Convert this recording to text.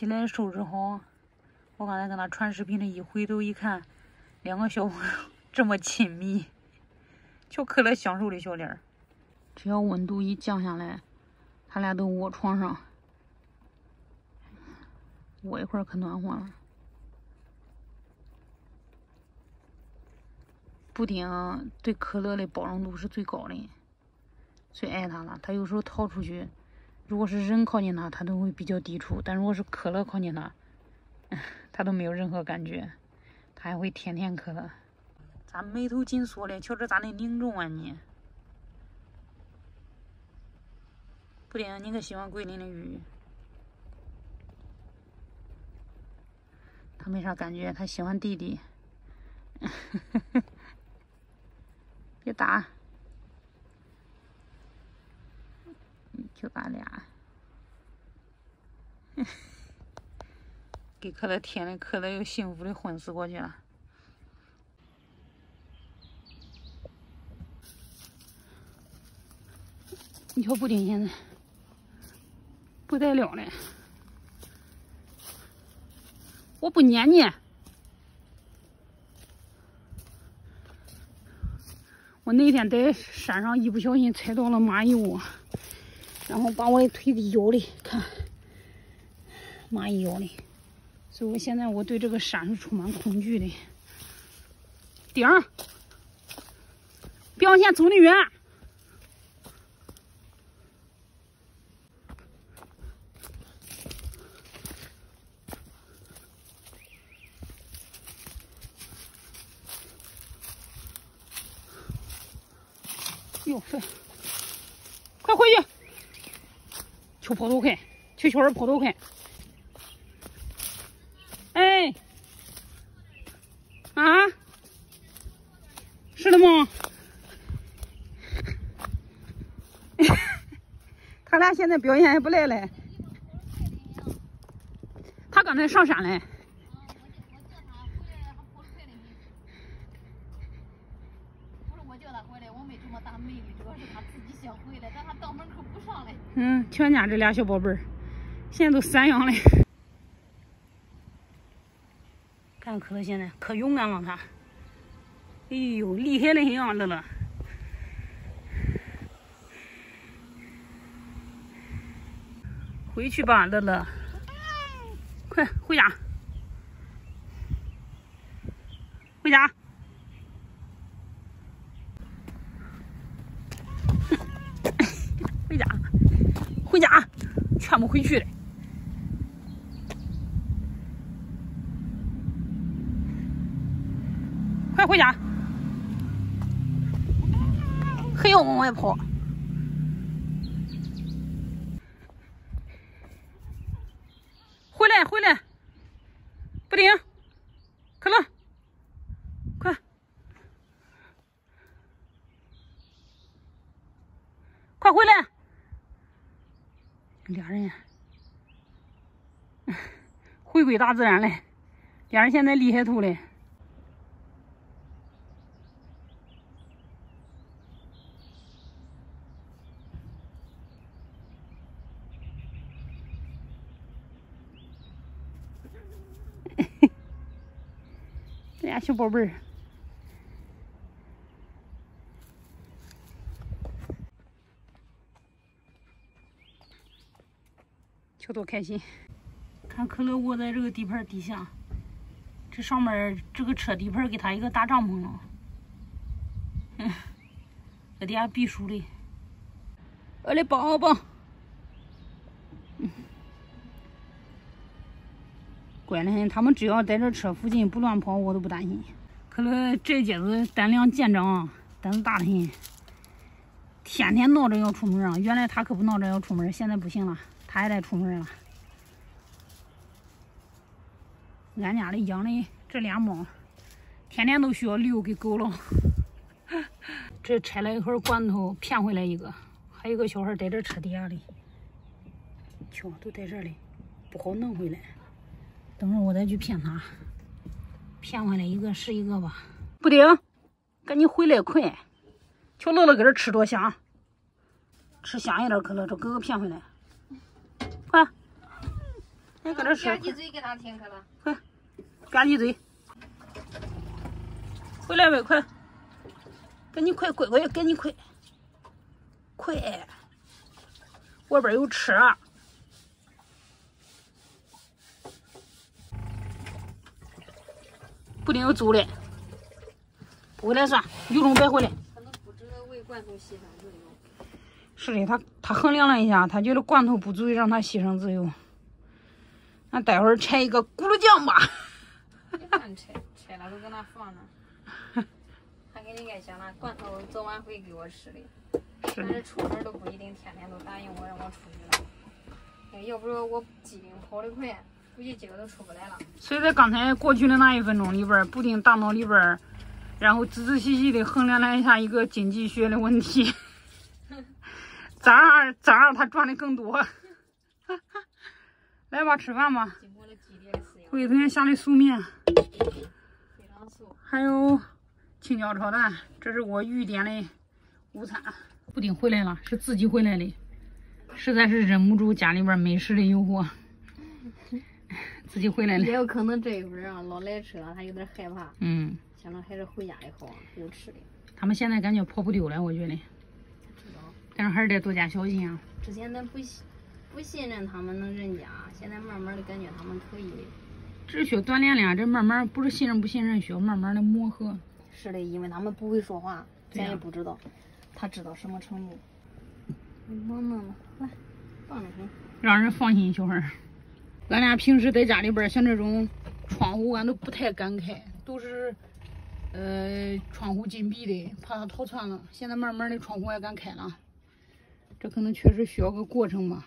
起来收拾好。我刚才跟他传视频的，一回头一看，两个小朋友这么亲密，瞧可乐享受的小脸儿。只要温度一降下来，他俩都窝床上，窝一会儿可暖和了。布丁对可乐的包容度是最高的，最爱他了。他有时候逃出去，如果是人靠近他，他都会比较抵触；但如果是可乐靠近他，他都没有任何感觉，他还会舔舔可乐。咋眉头紧锁嘞？瞧这咋能凝重啊你？布丁，你可喜欢桂林的鱼？他没啥感觉，他喜欢弟弟。别打，就咱俩。给可乐舔的，可乐又幸福的昏死过去了。你瞧布丁现在不得了了，我不撵你。我那天在山上一不小心踩到了蚂蚁窝，然后把我的腿给咬的，看蚂蚁咬的，所以我现在我对这个山是充满恐惧的。顶儿，别往前走那远。哟，快回去！求跑多快，求小孩跑多快！哎，啊，是的吗？他俩现在表现还不赖嘞。他刚才上山嘞。全家这俩小宝贝儿，现在都散养了。看可乐现在可勇敢了，他，哎呦，厉害的很啊，乐乐。回去吧，乐乐，快回家，回家。回家，回家，全部回去了。快回家！还要往外跑？回来，回来！布丁，可乐，快！快回来！俩人回归大自然嘞，俩人现在厉害透嘞。俩小宝贝儿，瞧多开心！看可乐窝在这个地盘底下，这上面这个车底盘给他一个大帐篷了，搁底下避暑的。我的宝宝，乖得很。他们只要在这车附近不乱跑，我都不担心。可乐这节子胆量见长啊，胆子大得很，天天闹着要出门啊。原来他可不闹着要出门，现在不行了，他也得出门了。俺家里养的这俩猫，天天都需要遛给狗了。这拆了一盒罐头，骗回来一个，还有一个小孩在这车底下里，瞧都在这里，不好弄回来。等会儿我再去骗他，骗回来一个是一个吧。布丁，赶紧回来快！瞧乐乐搁这吃多香，吃香一点可乐，这哥哥骗回来，快！哎，搁这吃。吧唧嘴给他听开了。快，吧唧嘴。回来呗，快！赶紧快，乖乖，赶紧快！快！外边有吃啊！布丁要走了，不回来算，有种别回来。可能不值得为罐头牺牲自由。是的，他衡量了一下，他觉得罐头不足以让他牺牲自由。那待会儿拆一个咕噜酱吧。别乱拆，拆了都搁那放着。还给你爱想那罐头早晚会给我吃的。但是出门都不一定天天都答应我让我出去了。哎，要不是我机灵跑得快，估计今个都出不来了。所以在刚才过去的那1分钟里边，布丁大脑里边，然后仔仔细细的衡量了一下一个经济学的问题。咋让他赚的更多？来吧，吃饭吧。经过了激烈的思我给同学下的素面，非常素。还有青椒炒蛋，这是我预点的午餐。布丁回来了，是自己回来的，实在是忍不住家里边美食的诱惑，自己回来了。也有可能这一会儿啊，老来车他有点害怕。想着还是回家的好，有吃的。他们现在感觉跑不丢了，我觉得。但是还是得多加小心啊。之前咱不信任他们能认家，现在慢慢的感觉他们可以。这需要锻炼了，这慢慢不是信任不信任，需要慢慢的磨合。是的，因为他们不会说话，咱也不知道，他知道什么程度。萌萌的，来，棒得很，让人放心，小孩儿。俺俩平时在家里边，像这种窗户俺都不太敢开，都是窗户紧闭的，怕它逃窜了。现在慢慢的窗户也敢开了，这可能确实需要个过程吧。